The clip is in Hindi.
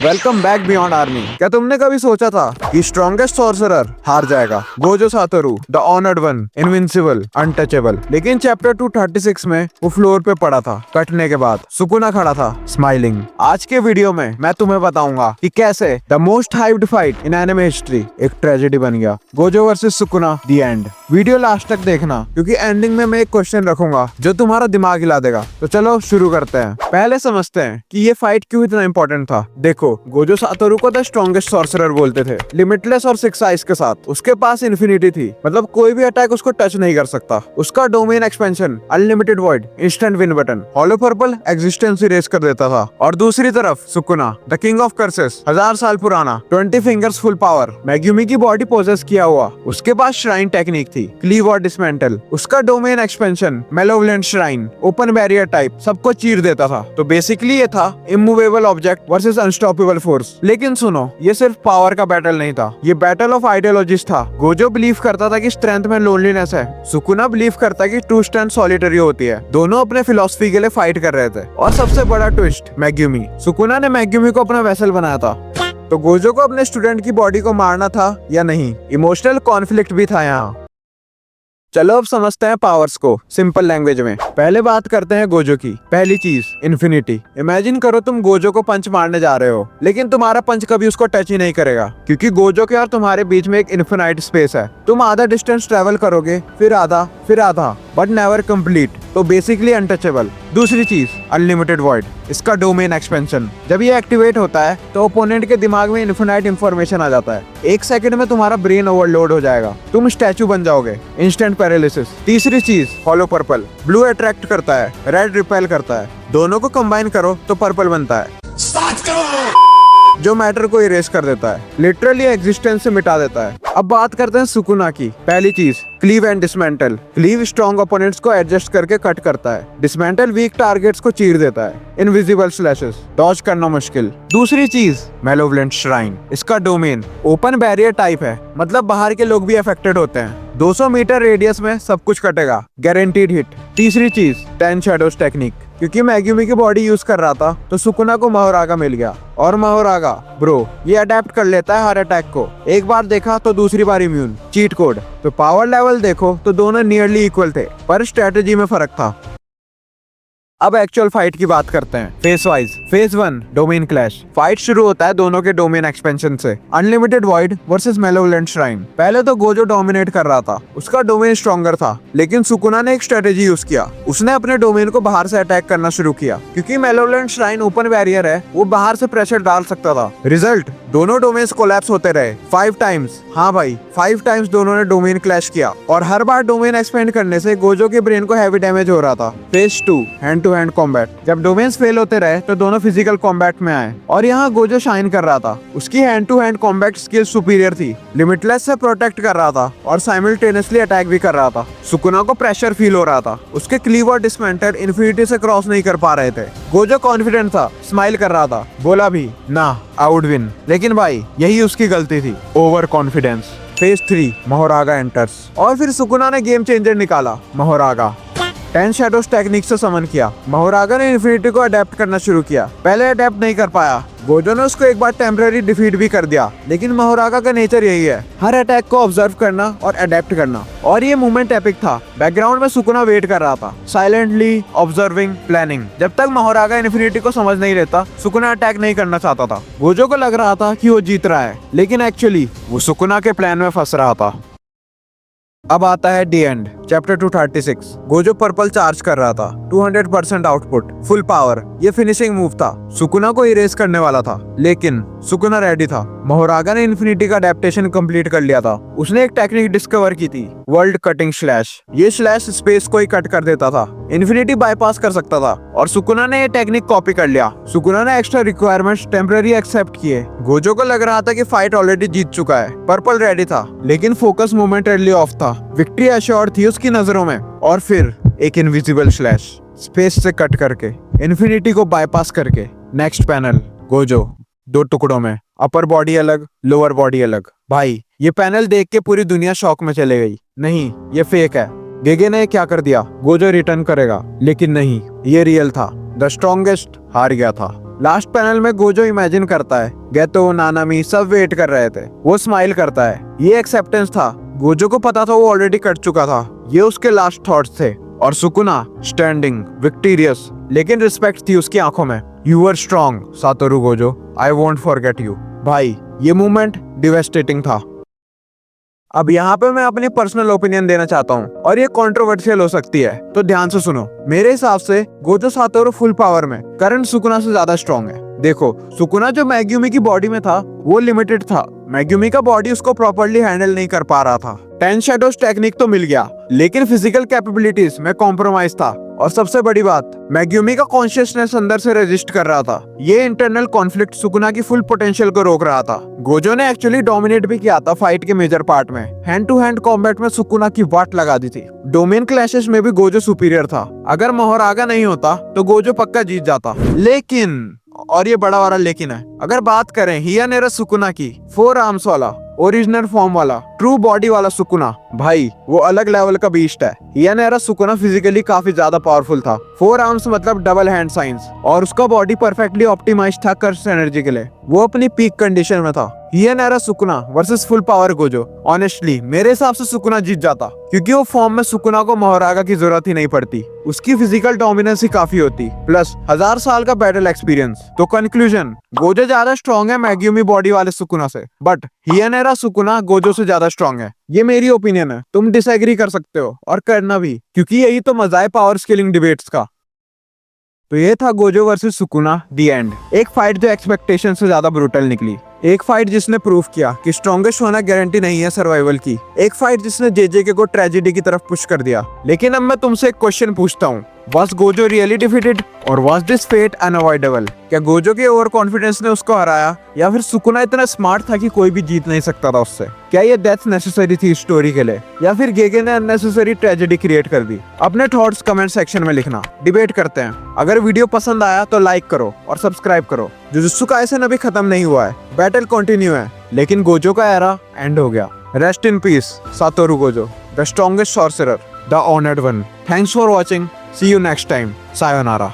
Welcome back beyond army. क्या तुमने कभी सोचा था कि स्ट्रॉन्गेस्ट सॉर्सरर हार जाएगा? Gojo Satoru, the honoured one, invincible, untouchable. लेकिन चैप्टर 236 में वो फ्लोर पे पड़ा था कटने के बाद। सुकुना खड़ा था स्माइलिंग। आज के वीडियो में मैं तुम्हें बताऊंगा कि कैसे the most hyped fight in anime history एक ट्रेजेडी बन गया। Gojo versus Sukuna, the end. Video last तक देखना क्योंकि एंडिंग में मैं एक क्वेश्चन रखूंगा जो तुम्हारा दिमाग हिला देगा। तो चलो शुरू करते हैं। पहले समझते हैं कि ये फाइट क्यों इतना इंपॉर्टेंट था। देखो, गोजो सातोरू को द स्ट्रॉन्गेस्ट सॉर्सरर बोलते थे, लिमिटलेस और 6 आइज के साथ। उसके पास इन्फिनिटी थी, मतलब कोई भी अटैक उसको टच नहीं कर सकता। उसका domain expansion, unlimited void, instant win button, hollow purple existence erase कर देता था। और दूसरी तरफ Sukuna, the king of curses, 1000 साल पुराना, 20 फिंगर्स फुल पावर, मेग्यूमी की बॉडी पोजेस किया हुआ। उसके पास श्राइन टेक्निक थी, क्लीव और डिसमेंटल। उसका domain expansion, malevolent shrine, open barrier type, सबको चीर देता था। तो बेसिकली ये था immovable object versus unstoppable force. लेकिन सुनो, ये सिर्फ पावर का बैटल नहीं था, ये बैटल ऑफ आइडियोलॉजीज था। गोजो बिलीव करता था कि स्ट्रेंथ में लोनलीनेस है, सुकुना बिलीव करता कि ट्रू स्ट्रेंथ सॉलिटरी होती है। दोनों अपने फिलॉसफी के लिए फाइट कर रहे थे। और सबसे बड़ा ट्विस्ट, मेग्यूमी। सुकुना ने मेग्यूमी को अपना वेसल बनाया था, तो गोजो को अपने स्टूडेंट की बॉडी को मारना था या नहीं। इमोशनल कॉन्फ्लिक्ट भी था यहाँ। चलो अब समझते हैं पावर्स को सिंपल लैंग्वेज में। पहले बात करते हैं गोजो की। पहली चीज, इन्फिनिटी। इमेजिन करो तुम गोजो को पंच मारने जा रहे हो, लेकिन तुम्हारा पंच कभी उसको टच ही नहीं करेगा, क्योंकि गोजो के और तुम्हारे बीच में एक इन्फिनाइट स्पेस है। तुम आधा डिस्टेंस ट्रेवल करोगे, फिर आधा, बट नेवर कंप्लीट। तो बेसिकली अनटचेबल। दूसरी चीज, अनलिमिटेड वॉइड। इसका डोमेन एक्सपेंशन, जब ये एक्टिवेट होता है तो ओपोनेंट के दिमाग में इन्फिनाइट इंफॉर्मेशन आ जाता है। 1 सेकंड में तुम्हारा ब्रेन ओवरलोड हो जाएगा, तुम स्टैचू बन जाओगे, इंस्टेंट पैरालिसिस। तीसरी चीज, हॉलो पर्पल। ब्लू अट्रैक्ट करता है, रेड रिपेल करता है। दोनों को कंबाइन करो तो पर्पल बनता है, जो मैटर को इरेज कर देता है, लिटरली एग्जिस्टेंस से मिटा देता है। अब बात करते हैं सुकुना की। पहली चीज, cleave and dismantle. Cleave strong opponents को एडजस्ट करके कट करता है, डिसमेंटल वीक टारगेट्स को चीर देता है, इनविजिबल स्लैशेस, डॉज करना मुश्किल। दूसरी चीज, मेलोवलेंट श्राइन। इसका डोमेन ओपन बैरियर टाइप है, मतलब बाहर के लोग भी अफेक्टेड होते हैं। 200 मीटर रेडियस में सब कुछ कटेगा, गारंटीड हिट। तीसरी चीज, 10 शैडोज टेक्निक। क्योंकि मेग्यूमी की बॉडी यूज कर रहा था तो सुकुना को महोरागा मिल गया। और महोरागा ब्रो, ये अडेप्ट कर लेता है हर अटैक को। एक बार देखा तो दूसरी बार इम्यून। Cheat code. तो पावर लेवल देखो तो दोनों नियरली इक्वल थे, पर स्ट्रेटेजी में फर्क था। अब एक्चुअल फाइट की बात करते हैं phase wise. Phase 1, domain clash. Fight शुरू होता है दोनों के डोमेन एक्सपेंशन से। Unlimited void versus malevolent shrine. पहले तो गोजो डोमिनेट कर रहा था, उसका डोमेन स्ट्रॉन्गर था, लेकिन सुकुना ने एक स्ट्रेटेजी यूज किया। उसने अपने डोमेन को बाहर से अटैक करना शुरू किया। क्योंकि मेलोवलेंट श्राइन ओपन बैरियर है, वो बाहर से प्रेशर डाल सकता था। रिजल्ट, दोनों डोमेन्स कोलैप्स होते रहे 5 टाइम्स। हाँ भाई, 5 टाइम्स दोनों ने डोमेन क्लैश किया। और हर बार डोमेन एक्सपेंड करने से गोजो के ब्रेन को हैवी डैमेज हो रहा था। Phase 2, hand to hand combat. जब डोमेन्स फेल होते रहे तो दोनों फिजिकल कॉम्बैट में आए, और यहाँ गोजो शाइन कर रहा था। उसकी hand to hand combat skill superior थी, लिमिटलेस से प्रोटेक्ट कर रहा था और साइमल्टेनियसली अटैक भी कर रहा था। सुकुना को प्रेशर फील हो रहा था, उसके क्लीव और डिसमेंटल इन्फिनिटी से क्रॉस नहीं कर पा रहे थे। गोजो कॉन्फिडेंट था, स्माइल कर रहा था, बोला भी ना आई वुड विन। लेकिन भाई, यही उसकी गलती थी, over confidence. Phase 3, Mahoraga enters. और फिर सुकुना ने गेम चेंजर निकाला, महोरागा। 10 शैडोज टेक्निक से समन किया। महोरागा ने इन्फिनिटी को अडेप्ट करना शुरू किया। पहले अडेप्ट नहीं कर पाया, गोजो ने उसको एक बार टेम्पररी डिफीट भी कर दिया। लेकिन महोरागा का नेचर यही है, हर अटैक को ऑब्जर्व करना और अडेप्ट करना। और ये मूवमेंट एपिक था। बैकग्राउंड में सुकुना वेट कर रहा था, साइलेंटली ऑब्जर्विंग, प्लानिंग। जब तक महोरागा इन्फिनिटी को समझ नहीं लेता, सुकुना अटैक नहीं करना चाहता था। गोजो को लग रहा था कि वो जीत रहा है, लेकिन एक्चुअली वो सुकुना के प्लान में फंस रहा था। अब आता है the end. Chapter 236। Gojo purple charge कर रहा था, 200% आउटपुट, फुल पावर। ये फिनिशिंग मूव था, सुकुना को इरेज करने वाला था, लेकिन सुकुना रेडी था। महोरागा ने इन्फिनिटी का अडेप्टेशन कंप्लीट कर लिया था। उसने एक टेक्निक डिस्कवर की थी, वर्ल्ड कटिंग स्लैश। ये स्लैश स्पेस को ही कट कर देता था, इन्फिनिटी बाईपास कर सकता था। और सुकुना ने ये टेक्निक कॉपी कर लिया। सुकुना ने एक्स्ट्रा रिक्वायरमेंट्स टेम्पररी एक्सेप्ट किए। गोजो को लग रहा था कि फाइट ऑलरेडी जीत चुका है, पर्पल रेडी था, लेकिन फोकस मोमेंटरली ऑफ था। विक्ट्री एश्योर्ड थी उसकी नजरों में। और फिर एक इनविजिबल स्लैश, स्पेस से कट करके, इन्फिनिटी को बाईपास करके। नेक्स्ट पैनल, गोजो 2 टुकड़ों में, अपर बॉडी अलग, लोअर बॉडी अलग। भाई, ये पैनल देख के पूरी दुनिया शॉक में चले गई। नहीं, ये फेक है। गेगे ने क्या कर दिया? गोजो रिटर्न करेगा, लेकिन नहीं, ये रियल था। द स्ट्रॉन्गेस्ट हार गया था। लास्ट पैनल में गोजो इमेजिन करता है गेतो, नानामी सब वेट कर रहे थे, वो स्माइल करता है। ये एक्सेप्टेंस था। गोजो को पता था वो ऑलरेडी कट चुका था। ये उसके लास्ट थॉट्स थे। और सुकुना स्टैंडिंग विक्टोरियस, लेकिन रिस्पेक्ट थी उसकी आंखों में। You are strong Satoru Gojo, I won't forget you. भाई ये मूवमेंट डिवेस्टेटिंग था। अब यहाँ पे मैं अपनी पर्सनल ओपिनियन देना चाहता हूँ और ये कंट्रोवर्शियल हो सकती है, तो ध्यान से सुनो। मेरे हिसाब से गोजो सातोरू फुल पावर में करंट सुकुना से ज्यादा स्ट्रॉन्ग है। देखो, सुकुना जो मैग्यूमी की बॉडी में था वो लिमिटेड था। मैग्यूमी का बॉडी उसको प्रॉपर्ली हैंडल नहीं कर पा रहा था। 10 शैडोज टेक्निक तो मिल गया, लेकिन फिजिकल कैपेबिलिटीज में कॉम्प्रोमाइज था। और सबसे बड़ी बात, मैग्यूमी का कॉन्शियसनेस अंदर से रेजिस्ट कर रहा था। ये इंटरनल कॉन्फ्लिक्ट सुकुना की फुल पोटेंशियल को रोक रहा था। गोजो ने एक्चुअली डोमिनेट भी किया था फाइट के मेजर पार्ट में। हैंड टू हैंड कॉम्बैट में सुकुना की वाट लगा दी थी। डोमेन क्लैशेस में भी गोजो सुपीरियर था। अगर मोहरागा नहीं होता तो गोजो पक्का जीत जाता। लेकिन, और ये बड़ा वाला लेकिन है, अगर बात करें हियानेरा सुकुना की, 4 आर्म्स वाला, ओरिजिनल फॉर्म वाला, ट्रू बॉडी वाला सुकुना, भाई वो अलग लेवल का बीस्ट है। हियानेरा सुकुना फिजिकली काफी ज्यादा पावरफुल था। 4 आर्म्स मतलब डबल हैंड साइंस, और उसका बॉडी परफेक्टली ऑप्टिमाइज था कर्स्ट एनर्जी के लिए। वो अपनी पीक कंडीशन में था। Heian era Sukuna versus full power Gojo, honestly मेरे हिसाब से सुकुना जीत जाता, क्योंकि वो फॉर्म में सुकुना को मोहरागा की जरूरत ही नहीं पड़ती। उसकी फिजिकल डोमिनेंस ही काफी होती, प्लस 1000 साल का बैटल एक्सपीरियंस। तो कंक्लूजन, गोजो ज्यादा स्ट्रॉन्ग है मैग्यूमी बॉडी वाले सुकुना से, बट हियानेरा सुकुना गोजो से ज्यादा स्ट्रॉन्ग है। ये मेरी ओपिनियन है, तुम डिसएग्री कर सकते हो और करना भी, क्योंकि यही तो मजा है पावर स्केलिंग डिबेट्स का। तो ये था Gojo versus Sukuna the end. एक फाइट जो एक्सपेक्टेशन से ज्यादा ब्रूटल निकली। एक फाइट जिसने प्रूव किया कि स्ट्रॉन्गेस्ट होना गारंटी नहीं है सर्वाइवल की। एक फाइट जिसने जेजेके को ट्रेजेडी की तरफ पुश कर दिया। लेकिन अब मैं तुमसे एक क्वेश्चन पूछता हूँ, Was गोजो रियली डिफीटेड और was this fate unavoidable? क्या गोजो के ओवर कॉन्फिडेंस ने उसको हराया, या फिर सुकुना इतना स्मार्ट था कि कोई भी जीत नहीं सकता था उससे? क्या ये डेथ नेसेसरी थी स्टोरी के लिए, या फिर गेगे ने अननेसेसरी ट्रेजेडी क्रिएट कर दी? अपने थॉट्स कमेंट सेक्शन में लिखना, डिबेट करते हैं। अगर वीडियो पसंद आया तो लाइक करो और सब्सक्राइब करो। जुजुत्सु काइसेन अभी खत्म नहीं हुआ है, बैटल कंटिन्यू है, लेकिन गोजो का एरा एंड हो गया। Rest in peace Satoru Gojo, the strongest sorcerer, the honoured one. Thanks for watching. See you next time. Sayonara.